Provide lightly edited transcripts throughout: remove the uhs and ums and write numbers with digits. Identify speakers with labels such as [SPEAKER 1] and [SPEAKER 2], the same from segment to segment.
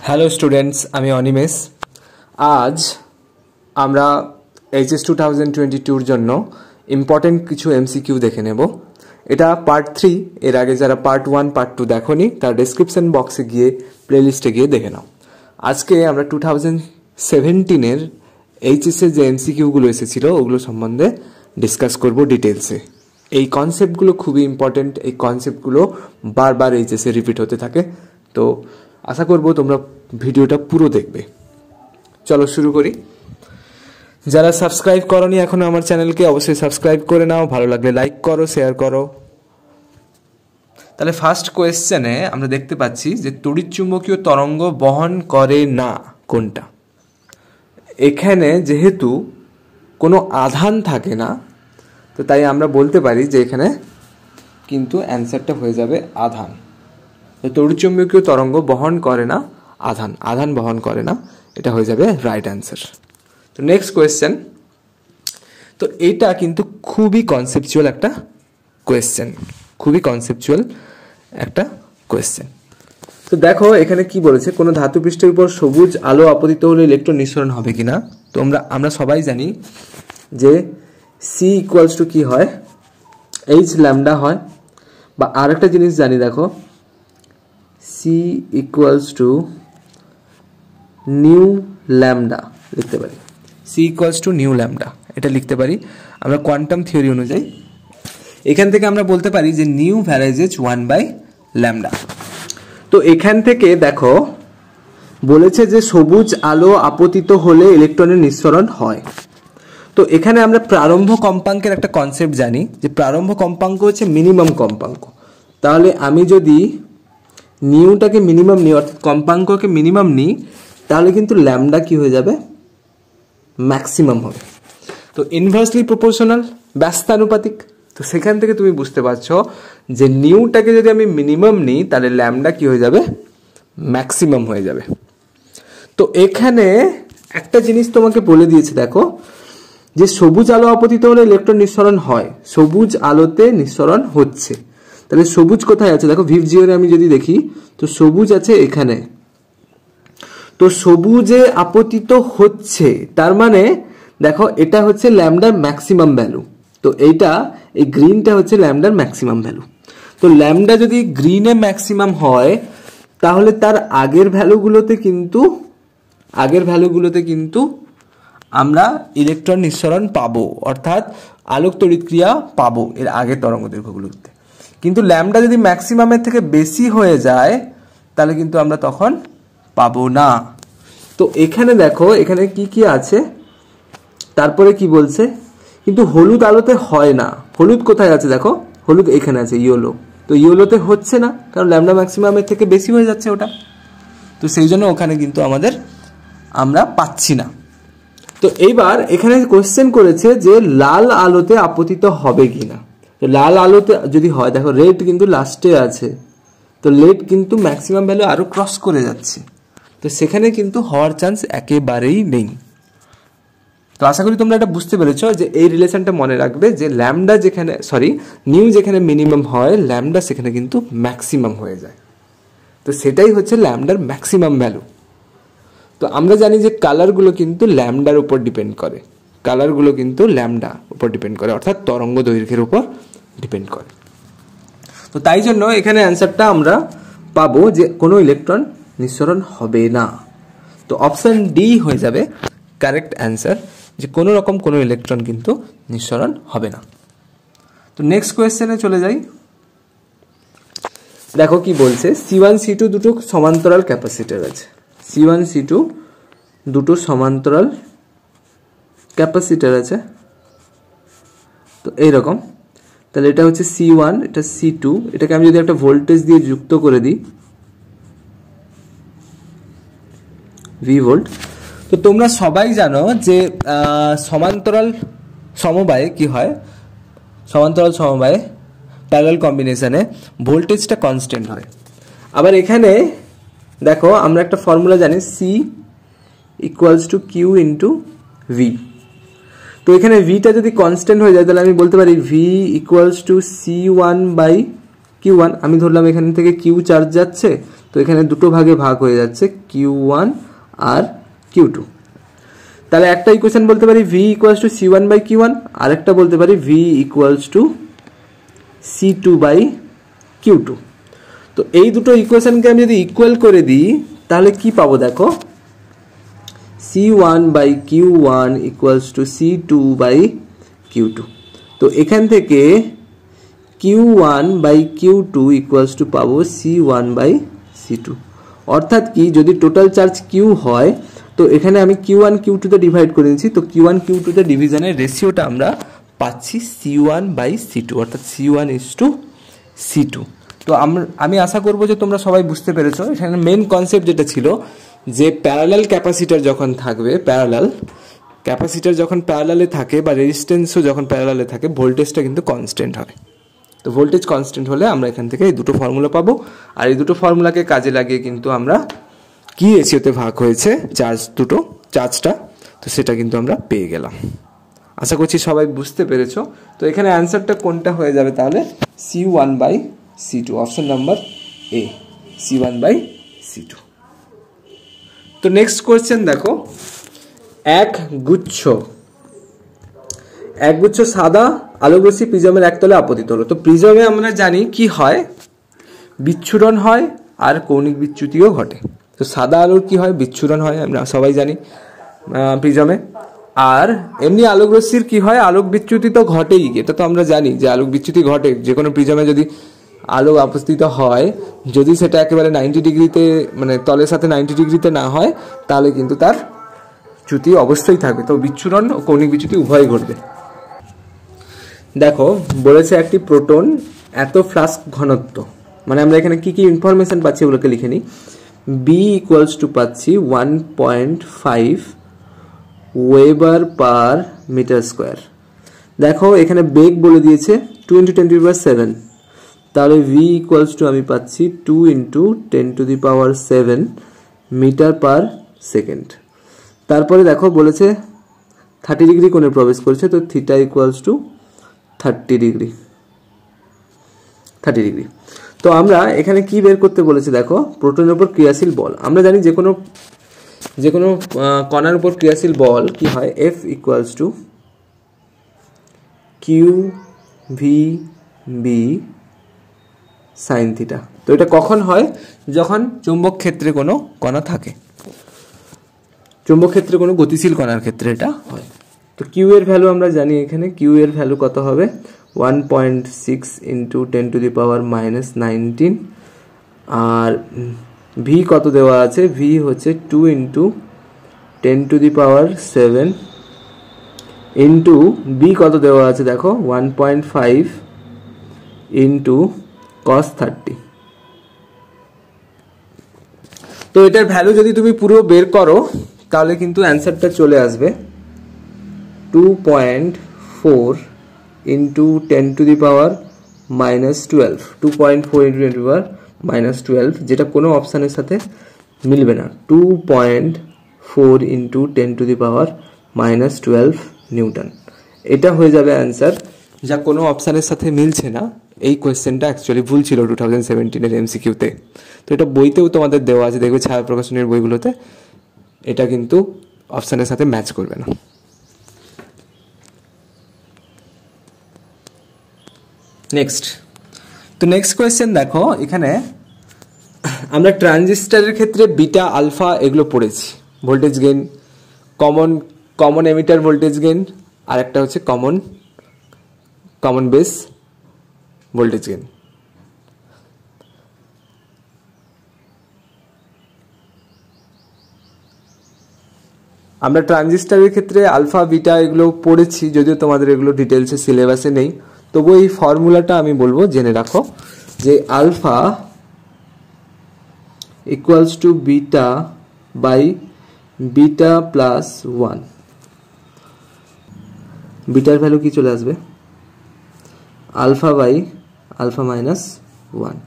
[SPEAKER 1] Hello students, আমি অনিমেষ। আজ আমরা এইচএস 2022-র জন্য ইম্পর্টেন্ট কিছু এমসিকিউ দেখে নেব। এটা পার্ট 3। এর আগে যারা পার্ট 1 পার্ট 2 দেখোনি তার ডেসক্রিপশন বক্সে গিয়ে প্লেলিস্টে গিয়ে দেখে নাও। আজকে আমরা 2017-এর এইচএসের যে এমসিকিউগুলো এসেছিল ওগুলো সম্বন্ধে ডিসকাস করব ডিটেলসে। এই কনসেপ্টগুলো খুবই ইম্পর্টেন্ট। এই কনসেপ্টগুলো বারবার এইচএসে রিপিট হতে থাকে, তো আশা করব তোমরা ভিডিওটা পুরো দেখবে। চলো শুরু করি। যারা সাবস্ক্রাইব করোনি এখনো আমার চ্যানেলকে, অবশ্যই সাবস্ক্রাইব করে নাও। ভালো লাগলে লাইক করো, শেয়ার করো। তাহলে ফার্স্ট কোয়েশ্চেনে আমরা দেখতে পাচ্ছি যে তড়িৎচুম্বকীয় তরঙ্গ বহন করে না কোনটা। এখানে যেহেতু কোনো আধান থাকে না, তো তাই আমরা বলতে পারি যে এখানে কিন্তু অ্যান্সারটা হয়ে যাবে আধান। তো তড়িৎচুম্বকীয় তরঙ্গ বহন করে না আধান, আধান বহন করে না, এটা হয়ে যাবে রাইট অ্যান্সার। তো নেক্সট কোয়েশ্চেন। তো এটা কিন্তু খুবই কনসেপচুয়াল একটা কোয়েশ্চেন, খুবই কনসেপচুয়াল একটা কোয়েশ্চেন। তো দেখো এখানে কি বলেছে, কোনো ধাতু পৃষ্ঠের উপর সবুজ আলো আপতিত হলে ইলেকট্রন নিঃসরণ হবে কিনা। তো আমরা সবাই জানি যে সি ইকুয়ালস টু কি হয়, এইচ ল্যামডা হয়। বা আরেকটা জিনিস জানি, দেখো C equals to nu lambda লিখতে পারি। C equals to nu lambda এটা লিখতে পারি আমরা কোয়ান্টাম থিওরি অনুযায়ী। এখান থেকে আমরা বলতে পারি যে নিউ ভ্যারাইজেজ 1/λ। তো এখান থেকে দেখো বলেছে যে সবুজ আলো আপতিত হলে ইলেকট্রনের নিঃসরণ হয়। তো এখানে আমরা প্রারম্ভ কম্পাঙ্কের একটা কনসেপ্ট জানি যে প্রারম্ভ কম্পাঙ্ক হচ্ছে মিনিমাম কম্পাঙ্ক। তাহলে আমি যদি নিউটাকে মিনিমাম নিই, অর্থাৎ কম্পাঙ্ককে মিনিমাম নিই, তাহলে কিন্তু ল্যামডা কি হয়ে যাবে, ম্যাক্সিমাম হবে। তো ইনভার্সলি প্রপোর্শনাল, ব্যস্তানুপাতিক। তো সেখান থেকে তুমি বুঝতে পারছো যে নিউটাকে যদি আমি মিনিমাম নিই তাহলে ল্যামডা কি হয়ে যাবে, ম্যাক্সিমাম হয়ে যাবে। তো এখানে একটা জিনিস তোমাকে বলে দিয়েছে, দেখো যে সবুজ আলো আপতিত হলে ইলেকট্রন নিঃসরণ হয়, সবুজ আলোতে নিঃসরণ হচ্ছে। তাহলে সবুজ কোথায় আছে, দেখো ভিভ জিওরে আমি যদি দেখি তো সবুজ আছে এখানে। তো সবুজে আপতিত হচ্ছে, তার মানে দেখো এটা হচ্ছে ল্যামডার ম্যাক্সিমাম ভ্যালু। তো এইটা এই গ্রিনটা হচ্ছে ল্যামডার ম্যাক্সিমাম ভ্যালু। তো ল্যামডা যদি গ্রিনে ম্যাক্সিমাম হয় তাহলে তার আগের ভ্যালুগুলোতে কিন্তু আমরা ইলেকট্রন নিঃসরণ পাবো, অর্থাৎ আলোক তড়িৎক্রিয়া পাবো এর আগের তরঙ্গ দৈর্ঘ্যগুলোতে। কিন্তু ল্যামডা যদি ম্যাক্সিমামের থেকে বেশি হয়ে যায় তাহলে কিন্তু আমরা তখন পাবো না। তো এখানে দেখো এখানে কি কি আছে, তারপরে কি বলছে, কিন্তু হলুদ আলোতে হয় না। হলুদ কোথায় আছে, দেখো হলুদ এখানে আছে, ইয়েলো। তো ইয়েলোতে হচ্ছে না কারণ ল্যামডা ম্যাক্সিমামের থেকে বেশি হয়ে যাচ্ছে ওটা। তো সেই জন্য ওখানে কিন্তু আমরা পাচ্ছি না। তো এইবার এখানে কোশ্চেন করেছে যে লাল আলোতে আপতিত হবে কিনা। তো লাল আলোতে যদি হয়, দেখো রেড কিন্তু লাস্টে আছে, তো রেড কিন্তু ম্যাক্সিমাম ভ্যালু আরো ক্রস করে যাচ্ছে, তো সেখানে কিন্তু হওয়ার চান্স একেবারেই নেই। তো আশা করি তোমরা এটা বুঝতে পেরেছো যে এই রিলেশনটা মনে রাখবে যে ল্যামডা যেখানে নিউ যেখানে মিনিমাম হয়, ল্যামডা সেখানে কিন্তু ম্যাক্সিমাম হয়ে যায়। তো সেটাই হচ্ছে ল্যামডার ম্যাক্সিমাম ভ্যালু। তো আমরা জানি যে কালারগুলো কিন্তু ল্যামডার উপর ডিপেন্ড করে, অর্থাৎ তরঙ্গ দৈর্ঘ্যের উপর ডিপেন্ড করে। তো তাই জন্য এখানে অ্যান্সারটা আমরা পাবো যে কোনো ইলেকট্রন নিঃসরণ হবে না। তো অপশন ডি হয়ে যাবে কারেক্ট অ্যান্সার, যে কোনো রকম কোনো ইলেকট্রন কিন্তু নিঃসরণ হবে না। তো নেক্সট কোয়েশ্চেনে চলে যাই। দেখো কি বলছে, C1 C2 দুটো সমান্তরাল ক্যাপাসিটর আছে। C1 C2 দুটো সমান্তরাল ক্যাপাসিটর আছে। তো এইরকম, তাহলে এটা হচ্ছে C1, এটা C2, এটাকে আমি যদি একটা ভোল্টেজ দিয়ে যুক্ত করে দিই V ভোল্ট। তো তোমরা সবাই জানো যে সমান্তরাল সমবায়ে কি হয়, সমান্তরাল সমবায়ে প্যারালাল কম্বিনেশনে ভোল্টেজটা কনস্ট্যান্ট হয়। আবার এখানে দেখো আমরা একটা ফর্মুলা জানি, C equals to Q into V। তো এখানে ভিটা যদি কনস্ট্যান্ট হয়ে যায় তাহলে আমি বলতে পারি V ইকুয়ালস টু C1/Q1। আমি ধরলাম এখান থেকে Q চার্জ যাচ্ছে, তো এখানে দুটো ভাগে ভাগ হয়ে যাচ্ছে Q1 আর Q2। তাহলে একটা ইকুয়েশন বলতে পারি V equals to C1 by Q1, আর একটা বলতে পারি V equals two C2 by Q2। তো এই দুটো ইকুয়েশনকে আমি যদি ইকুয়াল করে দিই তাহলে কি পাবো দেখো, C1 by Q1 equals to C2 by Q2। তো এখান থেকে Q1 by Q2 equals to পাবো C1 বাই C2। অর্থাৎ কি, যদি টোটাল চার্জ Q হয় তো এখানে আমি Q1 Q2 তে ডিভাইড করে নিচ্ছি, তো Q1 Q2 তে ডিভিশনের রেশিওটা আমরা পাচ্ছি C1 বাই C2, অর্থাৎ C1:C2। তো আমি আশা করব যে তোমরা সবাই বুঝতে পেরেছো। এখানে মেন কনসেপ্ট যেটা ছিল যে প্যারালাল ক্যাপাসিটর যখন থাকবে, প্যারালাল ক্যাপাসিটর যখন প্যারালালে থাকে বা রেজিস্ট্যান্সও যখন প্যারালালে থাকে, ভোল্টেজটা কিন্তু কনস্ট্যান্ট হয়। তো ভোল্টেজ কনস্ট্যান্ট হলে আমরা এখান থেকে এই দুটো ফর্মুলা পাবো, আর এই দুটো ফর্মুলাকে কাজে লাগিয়ে কিন্তু আমরা কি রেশিওতে ভাগ হয়েছে চার্জটা, তো সেটা কিন্তু আমরা পেয়ে গেলাম। আশা করছি সবাই বুঝতে পেরেছো। তো এখানে অ্যান্সারটা কোনটা হয়ে যাবে তাহলে, C1 by C2, option number A, C1 by C2। তো নেক্সট কোয়েশ্চেন দেখো, এক গুচ্ছ সাদা আলোকরশ্মি প্রিজমের একতলে আপতিত হলো। তো প্রিজমে আমরা জানি কি হয়, বিচ্ছুরণ হয় আর কৌণিক বিচ্যুতিও ঘটে। তো সাদা আলোর কি হয়, বিচ্ছুরণ হয়, আমরা সবাই জানি প্রিজমে। আর এমনি আলোক রশ্মির কি হয়, আলোক বিচ্যুতি তো ঘটেই, এটা তো আমরা জানি যে আলোক বিচ্যুতি ঘটে। যে কোনো প্রিজমে যদি আলো আপতিত হয়, যদি সেটা একেবারে 90 ডিগ্রিতে, মানে তলের সাথে 90 ডিগ্রিতে না হয়, তাহলে কিন্তু তার চ্যুতি অবশ্যই থাকবে। তো বিচ্ছুরণ ও কৌণিক বিচ্যুতি উভয়ই ঘটবে। দেখো বলেছে একটি প্রোটন এত ফ্লাস্ক ঘনত্ব, মানে আমরা এখানে কি কি ইনফরমেশন পাচ্ছি ওগুলোকে লিখে নিই। B ইকুয়ালস টু পাচ্ছি 1.5 ওয়েবার পার মিটার স্কোয়ার। দেখো এখানে বেগ বলে দিয়েছে 2 × 10⁻⁷, তাহলে V ইকুয়ালস টু আমি পাচ্ছি 2 × 10⁻⁷ মিটার পার সেকেন্ড। তারপরে দেখো বলেছে 30 ডিগ্রি কোণে প্রবেশ করছে, তো থিটা ইকুয়ালস টু 30 ডিগ্রি। তো আমরা এখানে কি বের করতে বলেছে দেখো, প্রোটনের উপর ক্রিয়াশীল বল। আমরা জানি যে কোনো কণার উপর ক্রিয়াশীল বল কি হয়, F equals to QVB sine theta. তো এটা কখন হয়, যখন চৌম্বক ক্ষেত্রে কোনো কণা থাকে, চৌম্বক ক্ষেত্রে কোনো গতিশীল কণার ক্ষেত্রে এটা হয়। তো Q এর ভ্যালু আমরা জানি, এখানে Q এর ভ্যালু কত হবে, 1.6 × 10⁻⁻19, আর V কত দেওয়া আছে, V হচ্ছে 2 × 10⁻⁷ ইন্টু B কত দেওয়া আছে দেখো, 1.5 × cos 30। তো এটার ভ্যালু যদি তুমি পুরো বের করো তাহলে কিন্তু অ্যান্সারটা চলে আসবে 2.4 × 10⁻⁻12, 2.4 × 10⁻⁻12, যেটা কোনো অপশানের সাথে মিলবে না। 2.4 × 10⁻⁻12 নিউটন, এটা হয়ে যাবে অ্যান্সার, যা কোনো অপশানের সাথে মিলছে না। এই কোয়েশ্চেনটা অ্যাকচুয়ালি ভুল ছিল 2017-এর MCQ-তে। তো এটা বইতেও তোমাদের দেওয়া আছে, দেখবে ছায়া প্রকাশনের বইগুলোতে, এটা কিন্তু অপশানের সাথে ম্যাচ করবে না। নেক্সট কোয়েশ্চেন দেখো, এখানে আমরা ট্রানজিস্টরের ক্ষেত্রে বিটা আলফা এগুলো পড়েছি, voltage gain, common emitter voltage gain, আর একটা হচ্ছে কমন বেস ভোল্টেজ গেইন। আমরা ট্রানজিস্টরের ক্ষেত্রে আলফা বিটা এগুলো পড়েছি, যদিও তোমাদের এগুলো ডিটেলসে সিলেবাসে নেই, তবু এই ফর্মুলাটা আমি বলবো জেনে রাখো, যে alpha equals to beta by beta plus 1। বিটার ভ্যালু কি চলে আসবে, alpha by alpha minus 1,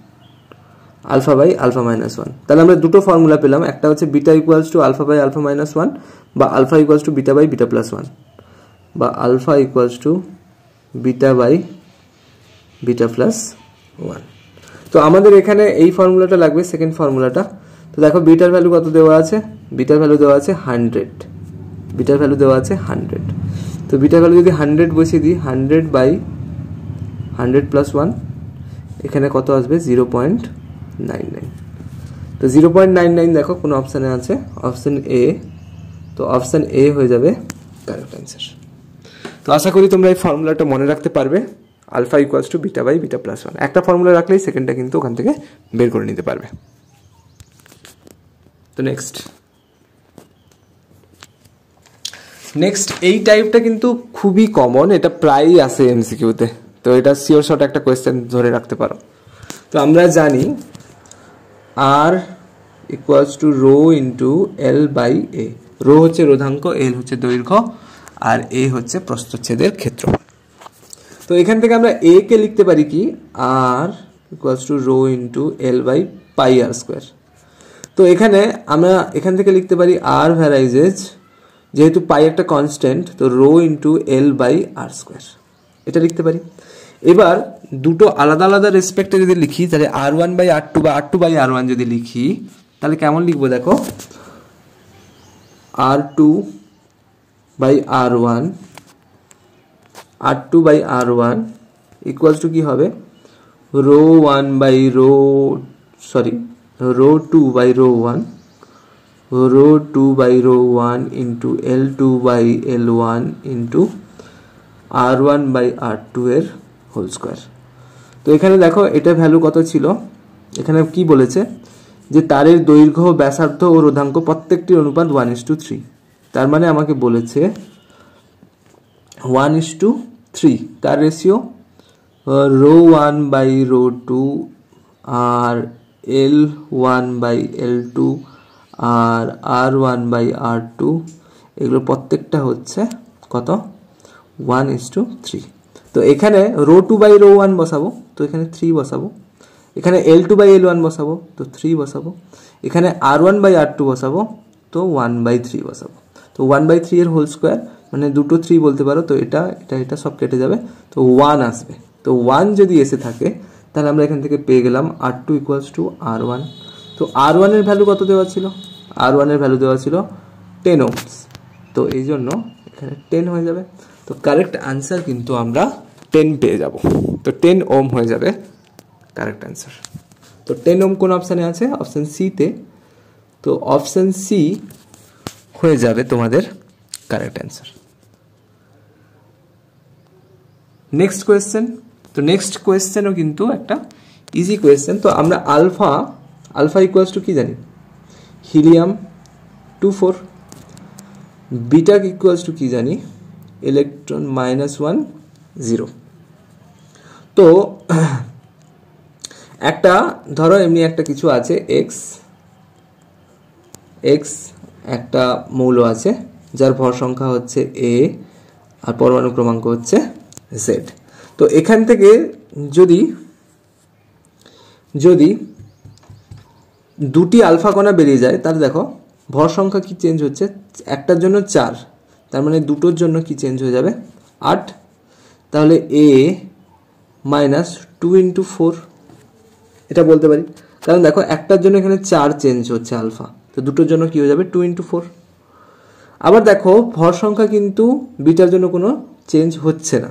[SPEAKER 1] alpha by alpha minus 1। তাহলে আমরা দুটো ফর্মুলা পেলাম, একটা হচ্ছে beta equals to alpha by alpha minus 1, বা alpha equals to beta by beta plus 1, বা alpha equals to beta by beta plus 1। তো আমাদের এখানে এই ফর্মুলাটা লাগবে, সেকেন্ড ফর্মুলাটা। তো দেখো বিটার ভ্যালু কত দেওয়া আছে, বিটার ভ্যালু দেওয়া আছে 100, বিটার ভ্যালু দেওয়া আছে 100। তো বিটার ভ্যালু যদি 100 বসিয়ে দিই, 100/100 + 1, এখানে কত আসবে 0.99। তো 0.99 দেখো কোন অপশানে আছে, অপশান এ। তো অপশান এ হয়ে যাবে কারেক্ট অ্যান্সার। তো আশা করি তোমরা এই ফর্মুলাটা মনে রাখতে পারবে, আলফা ইকুয়ালস টু বিটা/বিটা + 1। একটা ফর্মুলা রাখলেই সেকেন্ডটা কিন্তু ওখান থেকে বের করে নিতে পারবে। তো নেক্সট এই টাইপটা কিন্তু খুবই কমন, এটা প্রায়ই আসে এমসিকিউতে। তো এটা শিওর শর্ট একটা কোয়েশ্চেন ধরে রাখতে পারো। তো আমরা জানি R equals to rho into L/A। Rho হচ্ছে রোধাঙ্ক, এল হচ্ছে দৈর্ঘ্য, আর এ হচ্ছে প্রস্থচ্ছেদের ক্ষেত্রফল। তো এখান থেকে আমরা এ কে লিখতে পারি কি, R equals to rho into L/πr²। তো এখানে আমরা এখান থেকে লিখতে পারি আর ভ্যারাইজেজ, যেহেতু পাই একটা কনস্ট্যান্ট, তো রো ইন্টু L/r², এটা লিখতে পারি। এবার দুটো আলাদা আলাদা রেসপেক্টে যদি লিখি, তাহলে R1/r2 বা R2/r1 যদি লিখি, তাহলে কেমন লিখবো দেখো, R2/r1 R2/r1 ইকুয়ালস টু কি হবে, rho 2/ρ1 rho 2/ρ1 into L2/L1 into R1/r2 এর হোল স্কোয়ার। তো এখানে দেখো এটা ভ্যালু কত ছিল, এখানে কি বলেছে যে তারের দৈর্ঘ্য, ব্যাসার্ধ ও রোধাঙ্ক প্রত্যেকটির অনুপাত 1:3। তার মানে আমাকে বলেছে 1:3 তার রেশিও, রো 1/ρ2 আর L1/L2 আর R1/r2, এগুলো প্রত্যেকটা হচ্ছে কত, 1:3। তো এখানে রো 2/ρ1 বসাবো, তো এখানে 3 বসাবো। এখানে L2/L1 বসাবো, তো 3 বসাবো। এখানে R1/r2 বসাবো, তো 1/3 বসাবো। তো 1/3 এর হোল স্কোয়ার মানে দুটো 3 বলতে পারো। তো এটা সব কেটে যাবে, তো 1 আসবে। তো 1 যদি এসে থাকে, তাহলে আমরা এখান থেকে পেয়ে গেলাম R2 ইকুয়ালস টু R1। তো R1 এর ভ্যালু কত দেওয়া ছিল, R1 এর ভ্যালু দেওয়া ছিল 10 ohms। তো এই জন্য এখানে 10 হয়ে যাবে। তো কারেক্ট আনসার কিন্তু আমরা 10 পেয়ে যাব। তো 10 ওম হয়ে যাবে কারেক্ট অ্যান্সার। তো 10 ওম কোন অপশানে আছে, অপশান সিতে। তো অপশান সি হয়ে যাবে তোমাদের কারেক্ট অ্যান্সার। Next question. তো নেক্সট কোয়েশ্চেনও কিন্তু একটা ইজি কোয়েশ্চেন। তো আমরা আলফা ইকুয়ালস টু কি জানি, হিলিয়াম 2.4। বিটা ইকুয়ালস টু কি জানি, ইলেকট্রন -1 0। তো একটা ধরো এমনি একটা কিছু আছে, এক্স একটা মৌল আছে যার ভর সংখ্যা হচ্ছে এ আর পরমাণু ক্রমাঙ্ক হচ্ছে জেড। তো এখান থেকে যদি দুটি আলফা কণা বেরিয়ে যায়, তাহলে দেখো ভর সংখ্যা কি চেঞ্জ হচ্ছে, একটার জন্য 4, তার মানে দুটোর জন্য কি চেঞ্জ হয়ে যাবে 8। তাহলে a -2 × 4 এটা বলতে পারি, কারণ দেখো একটার জন্য এখানে 4 চেঞ্জ হচ্ছে আলফা, তো দুটোর জন্য কি হয়ে যাবে 2 × 4। আবার দেখো ভর সংখ্যা কিন্তু বিটার জন্য কোনো চেঞ্জ হচ্ছে না।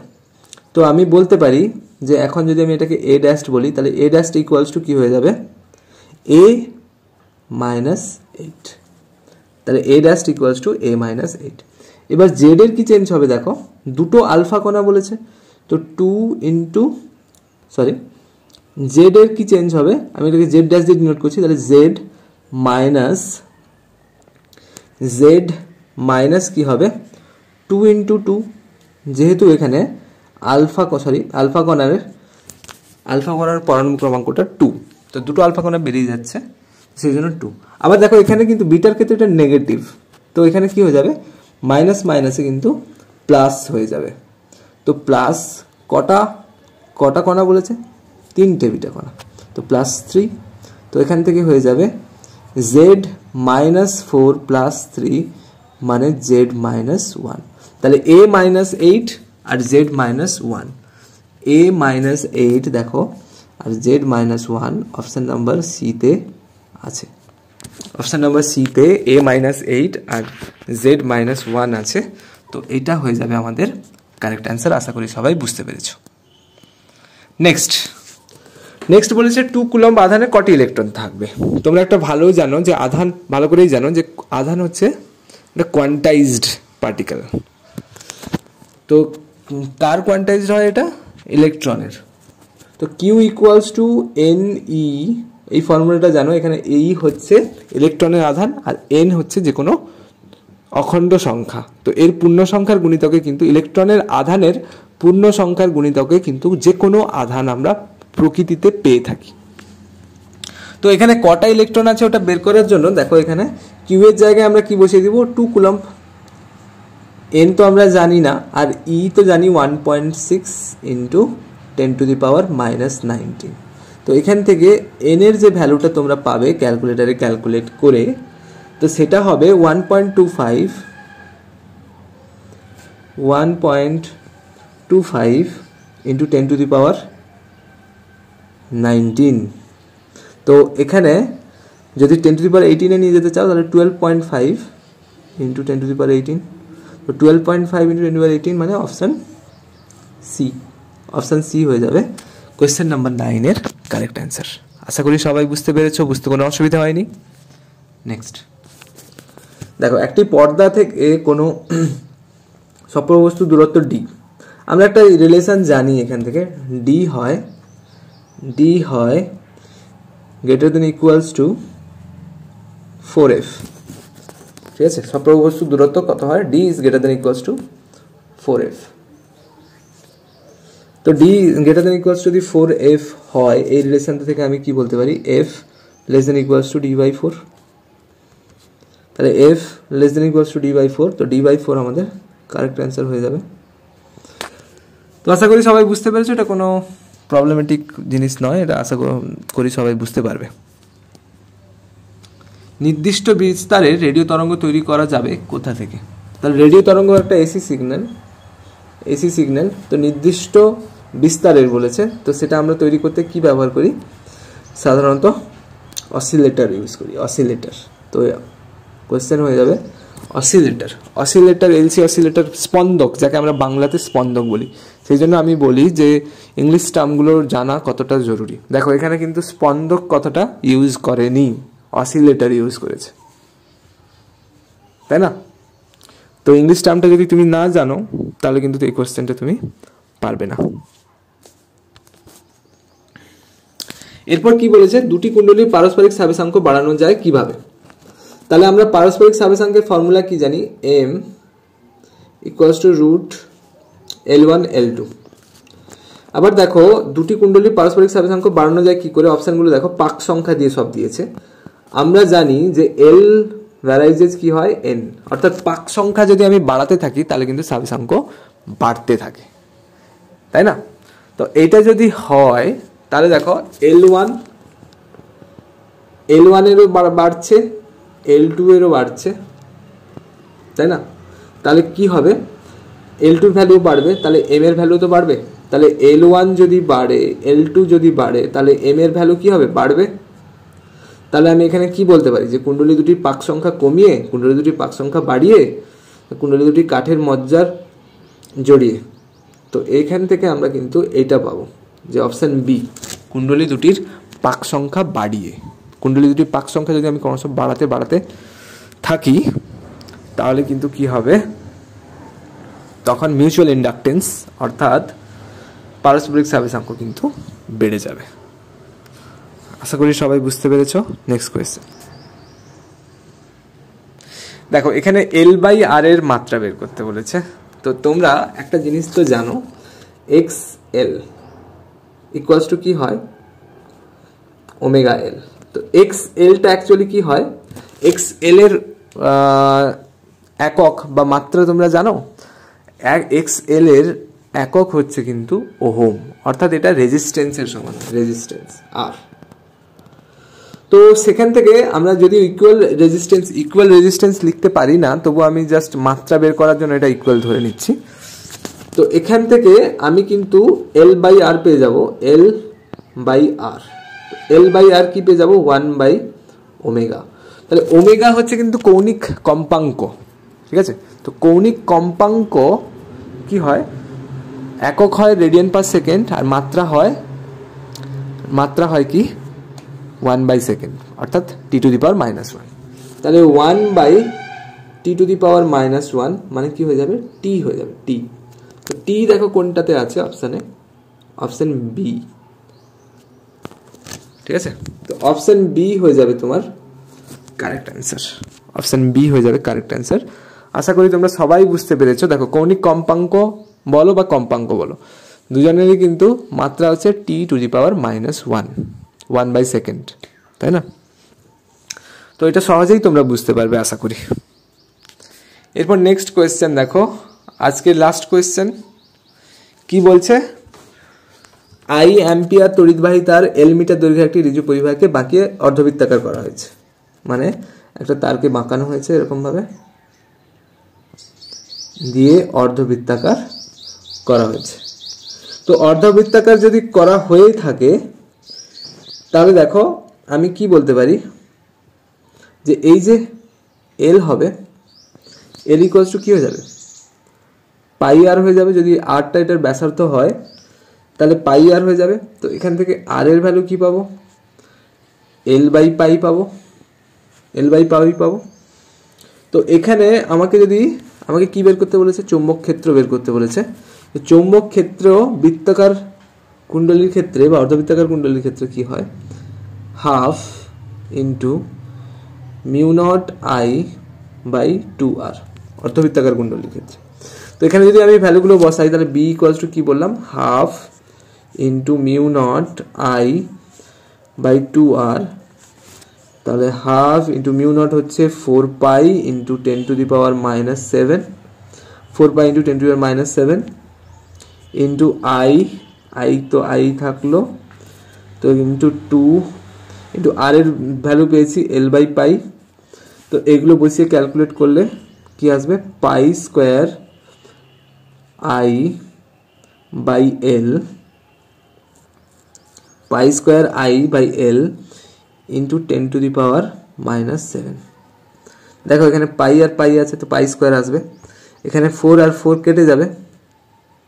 [SPEAKER 1] তো আমি বলতে পারি যে এখন যদি আমি এটাকে a ড্যাশ বলি, তাহলে a ড্যাশ ইকুয়ালস টু কি হয়ে যাবে a -8। তাহলে a dash equals to a -8। এবার জেড এর কি চেঞ্জ হবে, দেখো দুটো আলফা কণা বলেছে, তো জেড এর কি চেঞ্জ হবে, আমি এটাকে জেড ড্যাশ দিয়ে ডিনোট করছি, তাহলে জেড মাইনাস কি হবে 2 × 2, যেহেতু এখানে আলফা কণার পরমাণু ক্রমাঙ্কটা 2, তো দুটো আলফা কণা বেরিয়ে যাচ্ছে, সেই জন্য 2। আবার দেখো এখানে কিন্তু বিটার ক্ষেত্রে এটা নেগেটিভ, তো এখানে কি হয়ে যাবে মাইনাস মাইনাসে কিন্তু প্লাস হয়ে যাবে। তো প্লাস কটা কণা বলেছে, 3টে বিটা কণা, তো +3। তো এখান থেকে হয়ে যাবে জেড -4 + 3 মানে জেড -1। তাহলে a -8 আর জেড -1, a -8 দেখো আর z minus one option number সিতে আছে। অপশান নাম্বার সিতে এ মাইনাস এইট আর জেড মাইনাস ওয়ান আছে। তো এইটা হয়ে যাবে আমাদের কারেক্ট অ্যান্সার। আশা করি সবাই বুঝতে পেরেছো। নেক্সট বলেছে 2 কুলম্ব আধানে কটি ইলেকট্রন থাকবে। তোমরা একটা ভালো জানো যে আধান, ভালো করেই জানো যে আধান হচ্ছে একটা কোয়ান্টাইজড পার্টিকেল। তো কার কোয়ান্টাইজড হয়? এটা ইলেকট্রনের। তো Q equals to N E, এই ফর্মুলাটা জানো। এখানে এই হচ্ছে ইলেকট্রনের আধান আর এন হচ্ছে যে কোনো অখণ্ড সংখ্যা। তো এর পূর্ণ সংখ্যার গুণিতকে কিন্তু ইলেকট্রনের আধানের পূর্ণ সংখ্যার গুণিতকে কিন্তু যে কোনো আধান আমরা প্রকৃতিতে পেয়ে থাকি। তো এখানে কটা ইলেকট্রন আছে ওটা বের করার জন্য দেখো এখানে কিউ এর জায়গায় আমরা কি বসিয়ে দিব? 2 কুলম্ব। এন তো আমরা জানি না, আর ই তো জানি 1.6 ইন্টু 10⁻⁻19। তো এখান থেকে এন এর যে ভ্যালুটা তোমরা পাবে ক্যালকুলেটারে ক্যালকুলেট করে, তো সেটা হবে 1.25 ইন্টু 10⁻19। তো এখানে যদি 10⁻18 নিয়ে যেতে চাও তাহলে 12.5 ইন্টু 10⁻18। তো 12.5 ইন্টু 10⁻18 মানে অপশান সি। অপশান সি হয়ে যাবে কোয়েশ্চেন নাম্বার 9 এর কারেক্ট অ্যান্সার। আশা করি সবাই বুঝতে পেরেছো, বুঝতে কোনো অসুবিধা হয়নি। নেক্সট দেখো, একটি পর্দা থেকে কোনো সপ্রবস্তু দূরত্ব ডি। আমরা একটা রিলেশন জানি এখান থেকে, ডি হয় greater than equals to 4f। ঠিক আছে, সপ্রবস্তু দূরত্ব কত হয়? D is greater than equals to 4f। তো D greater than equals to যদি 4f হয়, এই রিলেশনটা থেকে আমি কি বলতে পারি? f less than equals to d/4। তাহলে f less than equals to d/4, তো d/4 আমাদের কারেক্ট অ্যান্সার হয়ে যাবে। তো আশা করি সবাই বুঝতে পেরেছো, এটা কোনো প্রবলেমেটিক জিনিস নয়, এটা আশা করি সবাই বুঝতে পারবে। নির্দিষ্ট বিস্তারের রেডিও তরঙ্গ তৈরি করা যাবে কোথা থেকে? তাহলে রেডিও তরঙ্গ একটা এসি সিগন্যাল। তো নির্দিষ্ট বিস্তারের বলেছে, তো সেটা আমরা তৈরি করতে কি ব্যবহার করি? সাধারণত অসিলেটর ইউজ করি, অসিলেটর। তো কোয়েশ্চেন হয়ে যাবে অসিলেটর, এলসি অসিলেটর, স্পন্দক, যাকে আমরা বাংলাতে স্পন্দক বলি। সেই জন্য আমি বলি যে ইংলিশ টার্মগুলো জানা কতটা জরুরি। দেখো এখানে কিন্তু স্পন্দক কথাটা ইউজ করেনি, অসিলেটর ইউজ করেছে, তাই না? তো ইংলিশ টার্মটা যদি তুমি না জানো তাহলে কিন্তু এই কোয়েশ্চেনটা তুমি পারবে না। এরপর কি বলেছে? দুটি কুণ্ডলীর পারস্পরিক স্বাবেশাঙ্ক বাড়ানো যায় কিভাবে? তাহলে আমরা পারস্পরিক স্বাবেশাঙ্কের ফর্মুলা কি জানি? m equals to √L1 L2। আবার দেখো দুটি কুণ্ডলীর পারস্পরিক স্বাবেশাঙ্ক বাড়ানো যায় কি করে? অপশনগুলো দেখো, পাক সংখ্যা দিয়ে সব দিয়েছে। আমরা জানি যে L ভ্যারাইজেস কি হয়? n, অর্থাৎ পাক সংখ্যা যদি আমি বাড়াতে থাকি তাহলে কিন্তু স্বাবেশাঙ্ক বাড়তে থাকে, তাই না? তো এইটা যদি হয় তাহলে দেখো L1 এরও বাড়ছে, L2 এরও বাড়ছে, তাই না? তাহলে কি হবে? L2 ভ্যালু বাড়বে, তাহলে m এর ভ্যালু তো বাড়বে। তাহলে L1 যদি বাড়ে, L2 যদি বাড়ে, তাহলে m এর ভ্যালু কি হবে? বাড়বে। তাহলে আমি এখানে কি বলতে পারি? যে কুণ্ডলী দুটির পাক সংখ্যা কমিয়ে কুণ্ডলী দুটির পাক সংখ্যা বাড়িয়ে কুণ্ডলী দুটি কাঠের মজ্জার জড়িয়ে। তো এইখান থেকে আমরা কিন্তু এইটা পাবো যে অপশন বি, কুণ্ডলী দুটির পাক সংখ্যা বাড়িয়ে। কুণ্ডলী দুটির পাক সংখ্যা যদি আমি ক্রমশ বাড়াতে থাকি তাহলে কিন্তু কি হবে? তখন মিউচুয়াল ইন্ডাকটেন্স অর্থাৎ পারস্পরিক স্বাবেশাঙ্ক কিন্তু বেড়ে যাবে। আশা করি সবাই বুঝতে পেরেছো। নেক্সট কোয়েশ্চেন দেখো, এখানে L/R এর মাত্রা বের করতে বলেছে। তো তোমরা একটা জিনিস তো জানো, XL ইকুয়ালস টু কি হয়? Omega L। তো XLটা অ্যাকচুয়ালি কি হয়? XL এর একক বা মাত্রা তোমরা জানো? XL এর একক হচ্ছে কিন্তু ওহম, অর্থাৎ এটা রেজিস্ট্যান্সের সমান, রেজিস্ট্যান্স আর। তো সেখান থেকে আমরা যদি ইকুয়াল রেজিস্ট্যান্স লিখতে পারি না, তবু আমি জাস্ট মাত্রা বের করার জন্য এটা ইকুয়াল ধরে নিচ্ছি। তো এখান থেকে আমি কিন্তু L/R পেয়ে যাব, L by R, L by R কি পেয়ে যাবো 1 বাই ওমেগা। তাহলে ওমেগা হচ্ছে কিন্তু কৌণিক কম্পাঙ্ক, ঠিক আছে। তো কৌণিক কম্পাঙ্ক কি হয়, একক হয় রেডিয়ান পার সেকেন্ড, আর মাত্রা হয় কি 1 বাই সেকেন্ড, অর্থাৎ টি টু দি পাওয়ার -1। তাহলে 1 by T to the power -1 মানে কি হয়ে যাবে, টি হয়ে যাবে, টি। তো টি দেখো কোনটাতে আছে অপশানে, অপশান বি, ঠিক আছে। তো অপশান বি হয়ে যাবে তোমার কারেক্ট অ্যান্সার, অপশান বি হয়ে যাবে কারেক্ট অ্যান্সার। আশা করি তোমরা সবাই বুঝতে পেরেছো। দেখো কৌণিক কম্পাঙ্ক বলো বা কম্পাঙ্ক বলো, দুজনেরই কিন্তু মাত্রা হচ্ছে T to the power -1 by second, তাই না। তো এটা সহজেই তোমরা বুঝতে পারবে আশা করি। এরপর নেক্সট কোয়েশ্চেন দেখো, আজকের লাস্ট কোয়েশ্চেন কি বলছে, আই অ্যাম্পিয়ার তড়িৎবাহী তার এল মিটার দৈর্ঘ্যের একটি ঋজু পরিবাহীকে বাঁকিয়ে অর্ধবৃত্তাকার করা হয়েছে। মানে একটা তারকে বাঁকানো হয়েছে এরকম ভাবে, দিয়ে অর্ধবৃত্তাকার করা হয়েছে। তো অর্ধবৃত্তাকার যদি করা হয়ে থাকে তাহলে দেখো আমি কি বলতে পারি, যে এই যে এল হবে, এল ইকুয়ালস টু কি হয়ে যাবে, পাই আর হয়ে যাবে। যদি আরটা এটার ব্যাসার্ধ হয় তাহলে পাই আর হয়ে যাবে। তো এখান থেকে আর এর ভ্যালু কি পাবো, এল বাই পাই পাবো, এল বাই পাই পাবো। তো এখানে আমাকে কি বের করতে বলেছে, চৌম্বক ক্ষেত্র বের করতে বলেছে। চৌম্বক ক্ষেত্র বৃত্তাকার কুণ্ডলীর ক্ষেত্রে বা অর্ধবৃত্তাকার কুণ্ডলীর ক্ষেত্রে কি হয়, half into mu nought I by 2r অর্ধবৃত্তাকার কুণ্ডলীর ক্ষেত্রে। তো এখানে যদি আমি ভ্যালুগুলো বসাই তাহলে বি ইকুয়ালস টু কি বললাম, half into mu nought I by 2r। তাহলে হাফ ইন্টু মিউ নট হচ্ছে 4 pi into 10 to the power -7, 4 pi into 10 to the power -7 into I তো আই থাকলো, তো ইন্টু 2 ইন্টু আর এর ভ্যালু পেয়েছি এল বাই পাই। তো এগুলো বসিয়ে ক্যালকুলেট করলে কি আসবে, pi square I by L, pi square I by L into 10 to the power -7। দেখো এখানে পাই আর পাই আছে, তো পাই স্কোয়ার আসবে, এখানে 4 আর 4 কেটে যাবে,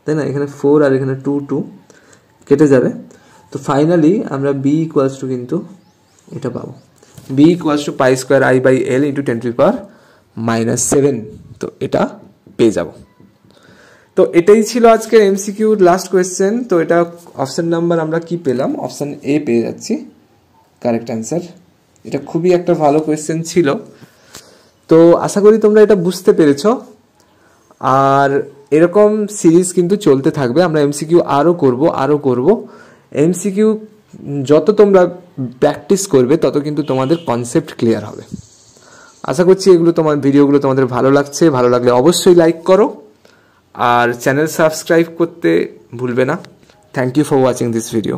[SPEAKER 1] তাই না, এখানে 4 আর এখানে 2 কেটে যাবে। তো ফাইনালি আমরা বি ইকুয়ালস টু কিন্তু এটা পাবো, B equals to pi square I by L into 10 to the power -7। তো এটা পেয়ে যাব। তো এটাই ছিল আজকের এমসিকিউর লাস্ট কোয়েশ্চেন। তো এটা অপশন নাম্বার আমরা কি পেলাম, অপশন এ পেয়ে যাচ্ছি কারেক্ট অ্যান্সার। এটা খুবই একটা ভালো কোয়েশ্চেন ছিল। তো আশা করি তোমরা এটা বুঝতে পেরেছো। আর এরকম সিরিজ কিন্তু চলতে থাকবে, আমরা এমসিকিউ আরও করব। এমসিকিউ যত তোমরা প্র্যাকটিস করবে তত কিন্তু তোমাদের কনসেপ্ট ক্লিয়ার হবে। আশা করছি ভিডিওগুলো তোমাদের ভালো লাগছে। ভালো লাগলে অবশ্যই লাইক করো আর চ্যানেল সাবস্ক্রাইব করতে ভুলবে না। Thank you for watching this video.